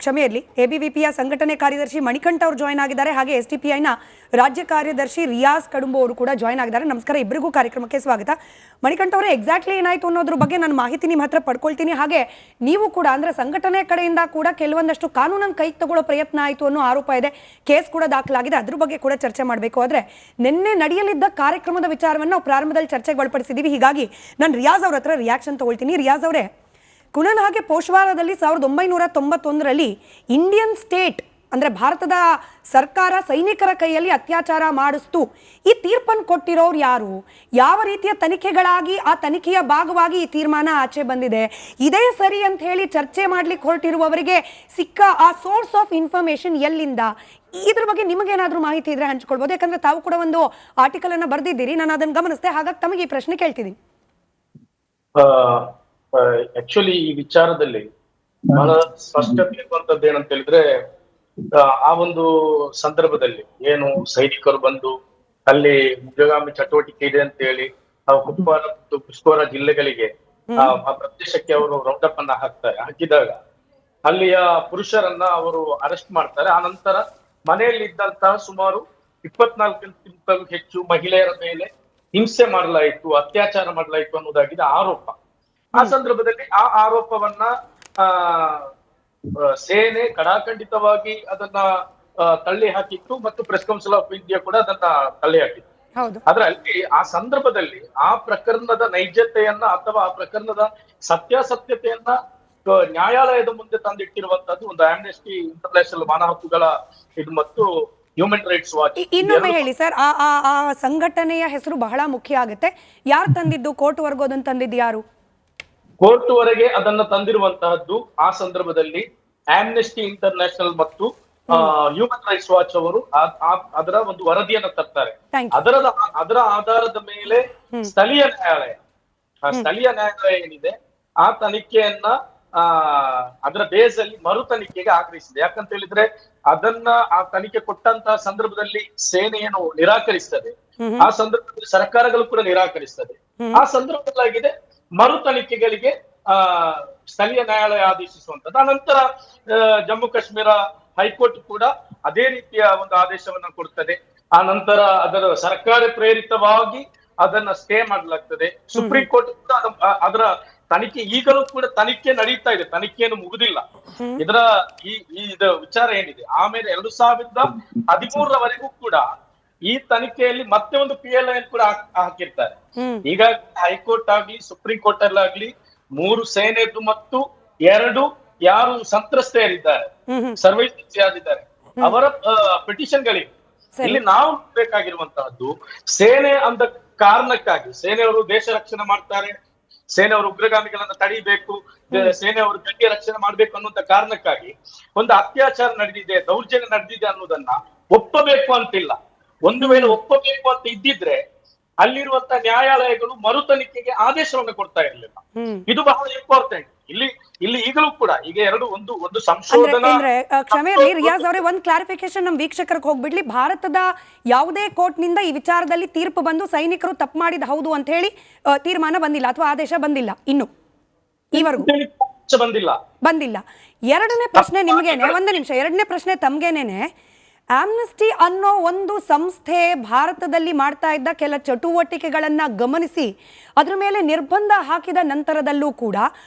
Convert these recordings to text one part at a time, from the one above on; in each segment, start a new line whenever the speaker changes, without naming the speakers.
ಕ್ಷಮೆ ಇರಲಿ, ಎಬಿವಿಪಿಯ ಸಂಘಟನೆ ಕಾರ್ಯದರ್ಶಿ ಮಣಿಕಂಠ ಅವರು ಜಾಯ್ನ್ ಆಗಿದ್ದಾರೆ. ಹಾಗೆ ಎಸ್ಡಿಪಿಐನ ರಾಜ್ಯ ಕಾರ್ಯದರ್ಶಿ ರಿಯಾಜ್ ಕಡುಂಬು ಅವರು ಕೂಡ ಜಾಯ್ನ್ ಆಗಿದ್ದಾರೆ. ನಮಸ್ಕಾರ, ಇಬ್ಬರಿಗೂ ಕಾರ್ಯಕ್ರಮಕ್ಕೆ ಸ್ವಾಗತ. ಮಣಿಕಂಠ ಅವರೇ, ಎಕ್ಸಾಕ್ಟ್ಲಿ ಏನಾಯ್ತು ಅನ್ನೋದ್ರ ಬಗ್ಗೆ ನಾನು ಮಾಹಿತಿ ನಿಮ್ಮ ಹತ್ರ ಪಡ್ಕೊಳ್ತೀನಿ. ಹಾಗೆ ನೀವು ಕೂಡ ಅಂದ್ರೆ ಸಂಘಟನೆ ಕಡೆಯಿಂದ ಕೂಡ ಕೆಲವೊಂದಷ್ಟು ಕಾನೂನನ್ನು ಕೈಗೆ ತಗೊಳ್ಳೋ ಪ್ರಯತ್ನ ಆಯಿತು ಅನ್ನೋ ಆರೋಪ ಇದೆ, ಕೇಸ್ ಕೂಡ ದಾಖಲಾಗಿದೆ, ಅದ್ರ ಬಗ್ಗೆ ಕೂಡ ಚರ್ಚೆ ಮಾಡಬೇಕು. ಆದರೆ ನಿನ್ನೆ ನಡೆಯಲಿದ್ದ ಕಾರ್ಯಕ್ರಮದ ವಿಚಾರವನ್ನು ನಾವು ಪ್ರಾರಂಭದಲ್ಲಿ ಚರ್ಚೆಗೆ ಒಳಪಡಿಸಿದ್ದೀವಿ. ಹೀಗಾಗಿ ನಾನು ರಿಯಾಜ್ ಅವ್ರ ಹತ್ರ ರಿಯಾಕ್ಷನ್ ತಗೊಳ್ತೀನಿ. ರಿಯಾಜ್ ಅವರೇ, ಕುನನ್ ಹಾಗೆ ಪೋಶ್ವಾರದಲ್ಲಿ 1991ರಲ್ಲಿ ಇಂಡಿಯನ್ ಸ್ಟೇಟ್ ಅಂದರೆ ಭಾರತದ ಸರ್ಕಾರ ಸೈನಿಕರ ಕೈಯಲ್ಲಿ ಅತ್ಯಾಚಾರ ಮಾಡಿಸ್ತು. ಈ ತೀರ್ಪನ್ನು ಕೊಟ್ಟಿರೋರು ಯಾರು? ಯಾವ ರೀತಿಯ ತನಿಖೆಗಳಾಗಿ ಆ ತನಿಖೆಯ ಭಾಗವಾಗಿ ಈ ತೀರ್ಮಾನ ಆಚೆ ಬಂದಿದೆ? ಇದೇ ಸರಿ ಅಂತ ಹೇಳಿ ಚರ್ಚೆ ಮಾಡ್ಲಿಕ್ಕೆ ಹೊರಟಿರುವವರಿಗೆ ಸಿಕ್ಕ ಆ ಸೋರ್ಸ್ ಆಫ್ ಇನ್ಫಾರ್ಮೇಶನ್ ಎಲ್ಲಿಂದ? ಇದ್ರ ಬಗ್ಗೆ ನಿಮಗೇನಾದ್ರೂ ಮಾಹಿತಿ ಇದ್ರೆ ಹಂಚ್ಕೊಳ್ಬೋದು. ಯಾಕಂದ್ರೆ ತಾವು ಕೂಡ ಒಂದು ಆರ್ಟಿಕಲ್ ಅನ್ನ ಬರೆದಿದ್ದೀರಿ, ನಾನು ಅದನ್ನು ಗಮನಿಸಿದೆ, ಹಾಗಾಗಿ ತಮಗೆ ಈ ಪ್ರಶ್ನೆ ಕೇಳ್ತಿದ್ದೀನಿ.
ಆಕ್ಚುಲಿ ಈ ವಿಚಾರದಲ್ಲಿ ಬಹಳ ಸ್ಪಷ್ಟತೆ ಇರುವಂತದ್ದು ಏನಂತ ಹೇಳಿದ್ರೆ, ಆ ಒಂದು ಸಂದರ್ಭದಲ್ಲಿ ಏನು ಸೈನಿಕರು ಬಂದು ಅಲ್ಲಿ ಉಗ್ರಗಾಮಿ ಚಟುವಟಿಕೆ ಇದೆ ಅಂತ ಹೇಳಿ ಕುಪ್ವಾರ ಮತ್ತು ಕುಷ್ಕೋರ ಜಿಲ್ಲೆಗಳಿಗೆ ಆ ಪ್ರದೇಶಕ್ಕೆ ಅವರು ರೌಂಡಪ್ ಅನ್ನ ಹಾಕಿದಾಗ ಅಲ್ಲಿಯ ಪುರುಷರನ್ನ ಅವರು ಅರೆಸ್ಟ್ ಮಾಡ್ತಾರೆ. ಆ ನಂತರ ಮನೆಯಲ್ಲಿ ಇದ್ದಂತಹ ಸುಮಾರು 24ಕ್ಕಿಂತಲೂ ಹೆಚ್ಚು ಮಹಿಳೆಯರ ಮೇಲೆ ಹಿಂಸೆ ಮಾಡಲಾಯಿತು, ಅತ್ಯಾಚಾರ ಮಾಡಲಾಯಿತು ಅನ್ನೋದಾಗಿದೆ ಆರೋಪ. ಆ ಸಂದರ್ಭದಲ್ಲಿ ಆ ಆರೋಪವನ್ನ ಸೇನೆ ಕಡಾಖಂಡಿತವಾಗಿ ಅದನ್ನ ತಳ್ಳಿ ಹಾಕಿತ್ತು ಮತ್ತು ಪ್ರೆಸ್ ಕೌನ್ಸಿಲ್ ಆಫ್ ಇಂಡಿಯಾ ಕೂಡ ಅದನ್ನ ತಳ್ಳಿ ಹಾಕಿತ್ತು. ಅದರಲ್ಲಿ ಆ ಸಂದರ್ಭದಲ್ಲಿ ಆ ಪ್ರಕರಣದ ನೈಜತೆಯನ್ನ ಅಥವಾ ಆ ಪ್ರಕರಣದ ಸತ್ಯಾಸತ್ಯತೆಯನ್ನ ನ್ಯಾಯಾಲಯದ ಮುಂದೆ ತಂದಿಟ್ಟಿರುವಂತದ್ದು ಒಂದು ಆಮ್ನೆಸ್ಟಿ ಇಂಟರ್ನ್ಯಾಷನಲ್ ಮಾನವ ಹಕ್ಕುಗಳ ಇದು ಮತ್ತು ಹ್ಯೂಮನ್ ರೈಟ್ಸ್ ವಾಚ್.
ಇನ್ನೊಮ್ಮೆ ಹೇಳಿ ಸರ್, ಆ ಸಂಘಟನೆಯ ಹೆಸರು ಬಹಳ ಮುಖ್ಯ ಆಗುತ್ತೆ. ಯಾರು ತಂದಿದ್ದು? ಕೋರ್ಟ್ ವರ್ಗು ಅದನ್ನು ತಂದಿದ್ದು ಯಾರು?
ಕೋರ್ಟ್ ವರೆಗೆ ಅದನ್ನ ತಂದಿರುವಂತಹದ್ದು ಆ ಸಂದರ್ಭದಲ್ಲಿ ಆಮ್ನೆಸ್ಟಿ ಇಂಟರ್ನ್ಯಾಷನಲ್ ಮತ್ತು ಹ್ಯೂಮನ್ ರೈಟ್ಸ್ ವಾಚ್ ಅವರು ಅದರ ಒಂದು ವರದಿಯನ್ನ ತರ್ತಾರೆ. ಅದರ ಆಧಾರದ ಮೇಲೆ ಸ್ಥಳೀಯ ನ್ಯಾಯಾಲಯ ಏನಿದೆ ಆ ತನಿಖೆಯನ್ನ ಅದರ ಬೇಸ್ ಅಲ್ಲಿ ಮರು ತನಿಖೆಗೆ ಆಗ್ರಹಿಸಿದೆ. ಯಾಕಂತ ಹೇಳಿದ್ರೆ ಅದನ್ನ ಆ ತನಿಖೆ ಕೊಟ್ಟಂತಹ ಸಂದರ್ಭದಲ್ಲಿ ಸೇನೆ ಏನು ನಿರಾಕರಿಸ್ತದೆ, ಆ ಸಂದರ್ಭದಲ್ಲಿ ಸರ್ಕಾರಗಳು ಕೂಡ ನಿರಾಕರಿಸ್ತದೆ. ಆ ಸಂದರ್ಭದಲ್ಲಾಗಿದೆ ಮರು ತನಿಖೆಗಳಿಗೆ ಸ್ಥಳೀಯ ನ್ಯಾಯಾಲಯ ಆದೇಶಿಸುವಂತದ್ದು. ಆನಂತರ ಜಮ್ಮು ಕಾಶ್ಮೀರ ಹೈಕೋರ್ಟ್ ಕೂಡ ಅದೇ ರೀತಿಯ ಒಂದು ಆದೇಶವನ್ನ ಕೊಡ್ತದೆ. ಆ ನಂತರ ಅದರ ಸರ್ಕಾರ ಪ್ರೇರಿತವಾಗಿ ಅದನ್ನ ಸ್ಟೇ ಮಾಡಲಾಗ್ತದೆ. ಸುಪ್ರೀಂ ಕೋರ್ಟ್ ಕೂಡ ಅದರ ತನಿಖೆ ಈಗಲೂ ಕೂಡ ತನಿಖೆ ನಡೀತಾ ಇದೆ, ತನಿಖೆಯನ್ನು ಮುಗುದಿಲ್ಲ. ಇದರ ಇದರ ವಿಚಾರ ಏನಿದೆ ಆಮೇಲೆ 2013ರವರೆಗೂ ಕೂಡ ಈ ತನಿಖೆಯಲ್ಲಿ ಮತ್ತೆ ಒಂದು PLI ಕೂಡ ಹಾಕಿರ್ತಾರೆ. ಈಗ ಹೈಕೋರ್ಟ್ ಆಗ್ಲಿ ಸುಪ್ರೀಂ ಕೋರ್ಟ್ ಅಲ್ಲಾಗ್ಲಿ 3 ಸೇನೆದು ಮತ್ತು 2 ಯಾರು ಸಂತ್ರಸ್ತೆಯರಿದ್ದಾರೆ, ಸರ್ವೈವರ್ಸ್ ಯಾರಿದ್ದಾರೆ ಅವರ ಪಿಟಿಷನ್ ಗಳಿವೆ. ಇಲ್ಲಿ ನಾವು ಬೇಕಾಗಿರುವಂತಹದ್ದು ಸೇನೆ ಅಂದ ಕಾರಣಕ್ಕಾಗಿ ಸೇನೆಯವರು ದೇಶ ರಕ್ಷಣೆ ಮಾಡ್ತಾರೆ, ಸೇನೆಯವರು ಉಗ್ರಗಾಮಿಗಳನ್ನ ತಡಿಬೇಕು, ಸೇನೆಯವರು ಗಟ್ಟಿಯ ರಕ್ಷಣೆ ಮಾಡ್ಬೇಕು ಅನ್ನುವಂತ ಕಾರಣಕ್ಕಾಗಿ ಒಂದು ಅತ್ಯಾಚಾರ ನಡೆದಿದೆ, ದೌರ್ಜನ್ಯ ನಡೆದಿದೆ ಅನ್ನೋದನ್ನ ಒಪ್ಪಬೇಕು ಅಂತಿಲ್ಲ. ಒಂದು ವೇಳೆ ಒಪ್ಪಬೇಕು ಅಂತ ಇದ್ದಿದ್ರೆ ಅಲ್ಲಿರುವಂತ ನ್ಯಾಯಾಲಯಗಳು ಮರು ತನಿಖೆಗೆ ಆದೇಶವನ್ನು ಕೊಡ್ತಾ ಇರಲಿಲ್ಲ. ಇದು ಬಹಳ ಇಂಪಾರ್ಟೆಂಟ್. ಇಲ್ಲಿ ಈಗಲೂ ಕೂಡ ಈಗ ಒಂದು ಸಂಶೋಧನಾ
ಕ್ಷಮೆ ಇರಲಿ ರಿಯಾಜ್ ಅವರೇ, ಒಂದು ಕ್ಲಾರಿಫಿಕೇಶನ್ ನಮ್ಮ ವೀಕ್ಷಕರಿಗೆ ಹೋಗ್ಬಿಡ್ಲಿ. ಭಾರತದ ಯಾವುದೇ ಕೋರ್ಟ್ ನಿಂದ ಈ ವಿಚಾರದಲ್ಲಿ ತೀರ್ಪು ಬಂದು ಸೈನಿಕರು ತಪ್ಪು ಮಾಡಿದ ಹೌದು ಅಂತ ಹೇಳಿ ತೀರ್ಮಾನ ಬಂದಿಲ್ಲ ಅಥವಾ ಆದೇಶ ಬಂದಿಲ್ಲ ಇನ್ನು ಈವರೆಗೂ ಬಂದಿಲ್ಲ. ಎರಡನೇ ಪ್ರಶ್ನೆ ನಿಮ್ಗೇನೆ, ಒಂದು ನಿಮಿಷ, ಎರಡನೇ ಪ್ರಶ್ನೆ ತಮ್ಗೇನೇನೆ. ಆಮ್ನೆಸ್ಟಿ ಅನ್ನೋ ಒಂದು ಸಂಸ್ಥೆ ಭಾರತದಲ್ಲಿ ಮಾಡ್ತಾ ಇದ್ದ ಕೆಲ ಚಟುವಟಿಕೆಗಳನ್ನ ಗಮನಿಸಿ ಅದ್ರ ಮೇಲೆ ನಿರ್ಬಂಧ ಹಾಕಿದ ನಂತರದಲ್ಲೂ ಕೂಡ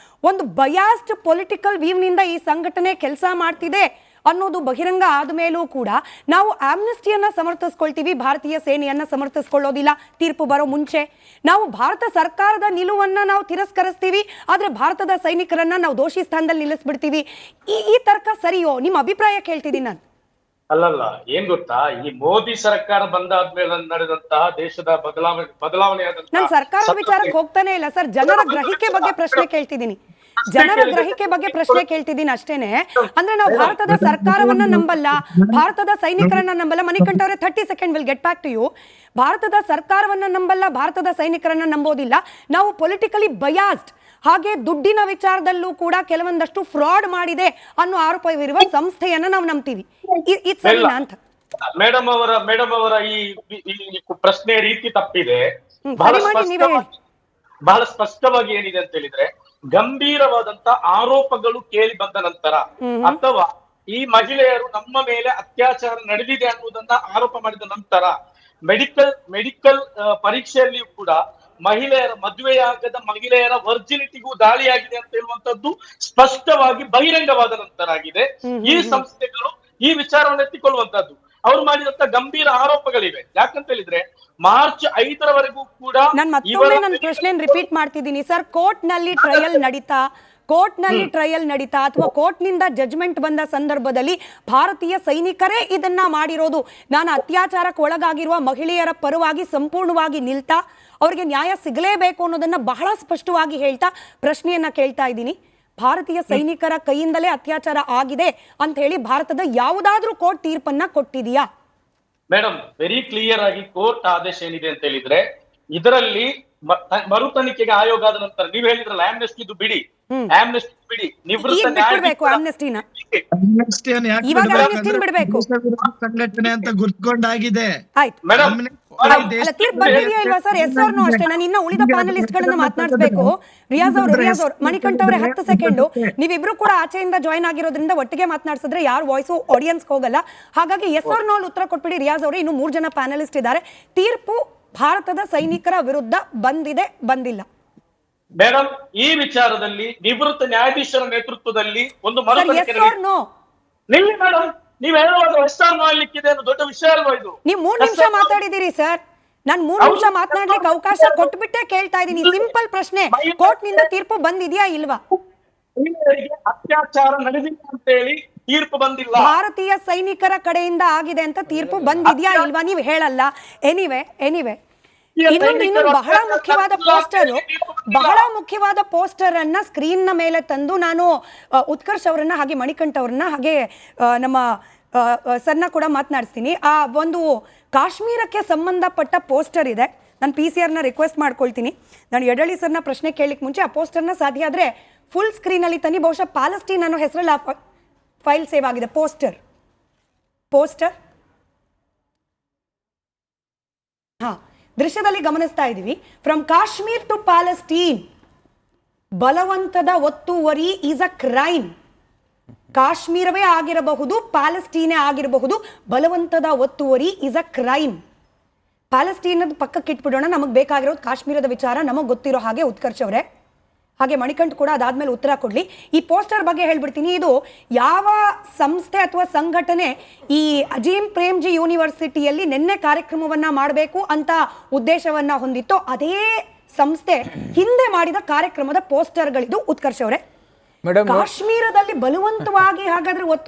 ಒಂದು ಬಯಾಸ್ಡ್ ಪೊಲಿಟಿಕಲ್ ವ್ಯೂನಿಂದ ಈ ಸಂಘಟನೆ ಕೆಲಸ ಮಾಡ್ತಿದೆ ಅನ್ನೋದು ಬಹಿರಂಗ ಆದ ಮೇಲೂ ಕೂಡ ನಾವು ಆಮ್ನೆಸ್ಟಿಯನ್ನ ಸಮರ್ಥಿಸ್ಕೊಳ್ತೀವಿ, ಭಾರತೀಯ ಸೇನೆಯನ್ನ ಸಮರ್ಥಿಸ್ಕೊಳ್ಳೋದಿಲ್ಲ. ತೀರ್ಪು ಬರೋ ಮುಂಚೆ ನಾವು ಭಾರತ ಸರ್ಕಾರದ ನಿಲುವನ್ನ ನಾವು ತಿರಸ್ಕರಿಸ್ತೀವಿ, ಆದ್ರೆ ಭಾರತದ ಸೈನಿಕರನ್ನ ನಾವು ದೋಷಿ ಸ್ಥಾನದಲ್ಲಿ ನಿಲ್ಲಿಸ್ಬಿಡ್ತೀವಿ. ಈ ತರ್ಕ ಸರಿಯೋ? ನಿಮ್ಮ ಅಭಿಪ್ರಾಯ ಕೇಳ್ತಿದ್ದೀನಿ ನಾನು.
ಅಲ್ಲಲ್ಲ, ಏನ್ ಗೊತ್ತಾ, ಈ ಮೋದಿ ಸರ್ಕಾರ ಬಂದಾದ್ಮೇಲೆ ನಡೆದಂತಹ ದೇಶದ ಬದಲಾವಣೆ
ನಾನು ಸರ್ಕಾರದ ವಿಚಾರಕ್ಕೆ ಹೋಗ್ತಾನೆ ಇಲ್ಲ ಸರ್, ಜನರ ಗ್ರಹಿಕೆ ಬಗ್ಗೆ ಪ್ರಶ್ನೆ ಕೇಳ್ತಿದ್ದೀನಿ. ಜನರ ಗ್ರಹಿಕೆ ಬಗ್ಗೆ ಪ್ರಶ್ನೆ ಕೇಳ್ತಿದ್ದೀನಿ ಅಷ್ಟೇನೆ. ಅಂದ್ರೆ ನಾವು ಭಾರತದ ಸರ್ಕಾರವನ್ನ ನಂಬಲ್ಲ, ಭಾರತದ ಸೈನಿಕರನ್ನ ನಂಬಲ್ಲ. ಮಣಿಕಂಠ ಅವರೇ 30 second will get back to you. ಭಾರತದ ಸರ್ಕಾರವನ್ನ ನಂಬಲ್ಲ, ಭಾರತದ ಸೈನಿಕರನ್ನ ನಂಬೋದಿಲ್ಲ. ನಾವು ಪೊಲಿಟಿಕಲಿ ಬಯಾಸ್ಡ್, ಹಾಗೆ ದುಡ್ಡಿನ ವಿಚಾರದಲ್ಲೂ ಕೂಡ ಕೆಲವೊಂದಷ್ಟು ಫ್ರಾಡ್ ಮಾಡಿದೆ ಅನ್ನೋ ಆರೋಪವಿರುವ ಸಂಸ್ಥೆಯನ್ನ ನಾವು ನಂಬ್ತೀವಿ. ಇದು ಸರಿನಾ ಅಂತ?
ಮೇಡಮ್ ಅವರ ಈ ಪ್ರಶ್ನೆಯ ರೀತಿ ತಪ್ಪಿದೆ. ಬಹಳ ಸ್ಪಷ್ಟವಾಗಿ ಏನಿದೆ ಅಂತ ಹೇಳಿದ್ರೆ, ಗಂಭೀರವಾದಂತ ಆರೋಪಗಳು ಕೇಳಿ ಬಂದ ನಂತರ ಅಥವಾ ಈ ಮಹಿಳೆಯರು ನಮ್ಮ ಮೇಲೆ ಅತ್ಯಾಚಾರ ನಡೆದಿದೆ ಅನ್ನುವುದನ್ನ ಆರೋಪ ಮಾಡಿದ ನಂತರ ಮೆಡಿಕಲ್ ಪರೀಕ್ಷೆಯಲ್ಲಿಯೂ ಕೂಡ ಮಹಿಳೆಯರ ಮದುವೆಯಾಗದ ಮಹಿಳೆಯರ ವರ್ಜಿನಿಟಿಗೂ ದಾಳಿಯಾಗಿದೆ ಅಂತ ಹೇಳುವಂತದ್ದು ಸ್ಪಷ್ಟವಾಗಿ ಬಹಿರಂಗವಾದ ನಂತರ ಆಗಿದೆ ಈ ಸಂಸ್ಥೆಗಳು ಈ ವಿಚಾರವನ್ನು ಎತ್ತಿಕೊಳ್ಳುವಂತದ್ದು. ಅವ್ರು ಮಾಡಿದಂತ ಗಂಭೀರ ಆರೋಪಗಳಿವೆ. ಯಾಕಂತ ಹೇಳಿದ್ರೆ ಮಾರ್ಚ್ 5ರವರೆಗೂ ಕೂಡ
ನಾನು ಮತ್ತೊಮ್ಮೆ ನನ್ನ ಪ್ರಶ್ನೆ ರಿಪೀಟ್ ಮಾಡ್ತಿದ್ದೀನಿ ಸರ್. ಕೋರ್ಟ್ ನಲ್ಲಿ ಟ್ರಯಲ್ ನಡೀತಾ ಅಥವಾ ಕೋರ್ಟ್ ನಿಂದ ಜಡ್ಜ್ಮೆಂಟ್ ಬಂದ ಸಂದರ್ಭದಲ್ಲಿ ಭಾರತೀಯ ಸೈನಿಕರೇ ಇದನ್ನ ಮಾಡಿರೋದು, ನಾನು ಅತ್ಯಾಚಾರಕ್ಕೆ ಒಳಗಾಗಿರುವ ಮಹಿಳೆಯರ ಪರವಾಗಿ ಸಂಪೂರ್ಣವಾಗಿ ನಿಲ್ತಾ ಅವರಿಗೆ ನ್ಯಾಯ ಸಿಗಲೇಬೇಕು ಅನ್ನೋದನ್ನ ಬಹಳ ಸ್ಪಷ್ಟವಾಗಿ ಹೇಳ್ತಾ ಪ್ರಶ್ನೆಯನ್ನ ಕೇಳ್ತಾ ಇದ್ದೀನಿ. ಭಾರತೀಯ ಸೈನಿಕರ ಕೈಯಿಂದಲೇ ಅತ್ಯಾಚಾರ ಆಗಿದೆ ಅಂತ ಹೇಳಿ ಭಾರತದ ಯಾವುದಾದ್ರೂ ಕೋರ್ಟ್ ತೀರ್ಪನ್ನ ಕೊಟ್ಟಿದೆಯಾ?
ಮೇಡಮ್, ವೆರಿ ಕ್ಲಿಯರ್ ಆಗಿ ಕೋರ್ಟ್ ಆದೇಶ ಏನಿದೆ ಅಂತ ಹೇಳಿದ್ರೆ ಇದರಲ್ಲಿ ಮರು ತನಿಖೆಗೆ ಆಯೋಗ ಆದ ನಂತರ ನೀವು ಹೇಳಿದ್ರಲ್ಲ ಆಮ್ನೆಸ್ಟಿದು ಬಿಡಿ, ನಿವೃತ್ತ
ಸಂಘಟನೆ ಅಂತ ಗುರ್ತ್ಕೊಂಡಾಗಿದೆ.
ಇನ್ನ ಉಳಿದ ಪ್ಯಾನಲಿಸ್ಟ್ ಗಳನ್ನ ಮಾತನಾಡಿಸಬೇಕು. ರಿಯಾಜ್ ಅವ್ರು ಮಣಿಕಂಠ ಅವರೇ 10 ಸೆಕೆಂಡ್. ನೀವಿಬ್ರು ಕೂಡ ಆಚೆಯಿಂದ ಜಾಯ್ನ್ ಆಗಿರೋದ್ರಿಂದ ಒಟ್ಟಿಗೆ ಮಾತನಾಡಿಸಿದ್ರೆ ಯಾರು ವಾಯ್ಸು ಆಡಿಯನ್ಸ್ ಹೋಗಲ್ಲ. ಹಾಗಾಗಿ ಎಸ್ ಆರ್ ನೋ ಉತ್ತರ ಕೊಟ್ಬಿಡಿ ರಿಯಾಜ್ ಅವರೇ. ಇನ್ನು 3 ಜನ ಪ್ಯಾನಲಿಸ್ಟ್ ಇದ್ದಾರೆ. ತೀರ್ಪು ಭಾರತದ ಸೈನಿಕರ ವಿರುದ್ಧ ಬಂದಿಲ್ಲ.
ಮೇಡಮ್, ಈ ವಿಚಾರದಲ್ಲಿ ನಿವೃತ್ತ ನ್ಯಾಯಾಧೀಶರ ನೇತೃತ್ವದಲ್ಲಿ ಒಂದು ನಿಲ್ಲಿ ಮೇಡಮ್. ನೀವ್ ಹೇಳುವಾಗ ಲಿಕ್ಕಿದೆ ಅನ್ನೋ ದೊಡ್ಡ ವಿಷಯ ಅಲ್ವಾ ಇದು?
ನೀವು 3 ನಿಮಿಷ ಮಾತಾಡಿದಿರಿ ಸರ್. ನಾನು 3 ನಿಮಿಷ ಮಾತನಾಡ್ಲಿಕ್ಕೆ ಅವಕಾಶ ಕೊಟ್ಬಿಟ್ಟೆ ಕೇಳ್ತಾ ಇದ್ದೀನಿ. ಸಿಂಪಲ್ ಪ್ರಶ್ನೆ, ಕೋರ್ಟ್ ನಿಂದ ತೀರ್ಪು ಬಂದಿದ್ಯಾ ಇಲ್ವಾ?
ಅತ್ಯಾಚಾರ ನಡೆದಿಲ್ಲ ಅಂತ ಹೇಳಿ ತೀರ್ಪು ಬಂದಿಲ್ಲ.
ಭಾರತೀಯ ಸೈನಿಕರ ಕಡೆಯಿಂದ ಆಗಿದೆ ಅಂತ ತೀರ್ಪು ಬಂದಿದ್ಯಾ ಇಲ್ವಾ? ನೀವು ಹೇಳಲ್ಲ. ಎನಿವೆ ಇನ್ನೊಂದು ಬಹಳ ಮುಖ್ಯವಾದ ಪೋಸ್ಟರ್ ಅನ್ನ ಸ್ಕ್ರೀನ್ ನ ಮೇಲೆ ತಂದು ನಾನು ಉತ್ಕರ್ಷ್ ಅವರನ್ನ ಹಾಗೆ ಮಣಿಕಂಠ ಅವರನ್ನ ಹಾಗೆ ನಮ್ಮ ಸರ್ನ ಕೂಡ ಮಾತನಾಡಿಸ್ತೀನಿ. ಆ ಒಂದು ಕಾಶ್ಮೀರಕ್ಕೆ ಸಂಬಂಧಪಟ್ಟ ಪೋಸ್ಟರ್ ಇದೆ. ನಾನು PCR ನ ರಿಕ್ವೆಸ್ಟ್ ಮಾಡ್ಕೊಳ್ತೀನಿ. ನಾನು ಯಡಳಿ ಸರ್ನ ಪ್ರಶ್ನೆ ಕೇಳಲಿಕ್ಕೆ ಮುಂಚೆ ಆ ಪೋಸ್ಟರ್ನ ಸಾಧ್ಯ ಆದ್ರೆ ಫುಲ್ ಸ್ಕ್ರೀನ್ ಅಲ್ಲಿ ತನ್ನಿ. ಬಹುಶಃ ಪ್ಯಾಲೆಸ್ಟೀನ್ ಅನ್ನೋ ಹೆಸರಲ್ಲಿ ಆ ಫೈಲ್ ಸೇವ್ ಆಗಿದೆ. ಪೋಸ್ಟರ್ ದೃಶ್ಯದಲ್ಲಿ ಗಮನಿಸ್ತಾ ಇದ್ದೀವಿ. ಫ್ರಮ್ ಕಾಶ್ಮೀರ್ ಟು ಪ್ಯಾಲೆಸ್ಟೀನ್, ಬಲವಂತದ ಒತ್ತುವರಿ ಈಸ್ ಅ ಕ್ರೈಮ್. ಕಾಶ್ಮೀರವೇ ಆಗಿರಬಹುದು, ಪ್ಯಾಲೆಸ್ಟೀನೇ ಆಗಿರಬಹುದು, ಬಲವಂತದ ಒತ್ತುವರಿ ಈಸ್ ಅ ಕ್ರೈಮ್. ಪ್ಯಾಲೆಸ್ಟೀನ್ ಪಕ್ಕಕ್ಕೆ ಇಟ್ಬಿಡೋಣ. ನಮಗೆ ಬೇಕಾಗಿರೋದು ಕಾಶ್ಮೀರದ ವಿಚಾರ, ನಮಗೆ ಗೊತ್ತಿರೋ ಹಾಗೆ ಉತ್ಕರ್ಷ್ ಅವರೇ ಹಾಗೆ ಮಣಿಕಂಠ್ ಕೂಡ ಅದಾದ್ಮೇಲೆ ಉತ್ತರ ಕೊಡ್ಲಿ. ಈ ಪೋಸ್ಟರ್ ಬಗ್ಗೆ ಹೇಳ್ಬಿಡ್ತೀನಿ. ಇದು ಯಾವ ಸಂಸ್ಥೆ ಅಥವಾ ಸಂಘಟನೆ ಈ ಅಜೀಂ ಪ್ರೇಮ್ಜಿ ಯೂನಿವರ್ಸಿಟಿಯಲ್ಲಿ ನಿನ್ನೆ ಕಾರ್ಯಕ್ರಮವನ್ನ ಮಾಡಬೇಕು ಅಂತ ಉದ್ದೇಶವನ್ನ ಹೊಂದಿತ್ತೋ ಅದೇ ಸಂಸ್ಥೆ ಹಿಂದೆ ಮಾಡಿದ ಕಾರ್ಯಕ್ರಮದ ಪೋಸ್ಟರ್ಗಳಿದು. ಉತ್ಕರ್ಷ್ ಅವರೇ, ಕಾಶ್ಮೀರದಲ್ಲಿ ಬಲವಂತವಾಗಿ ಹಾಗಾದ್ರೆ ಒತ್ತು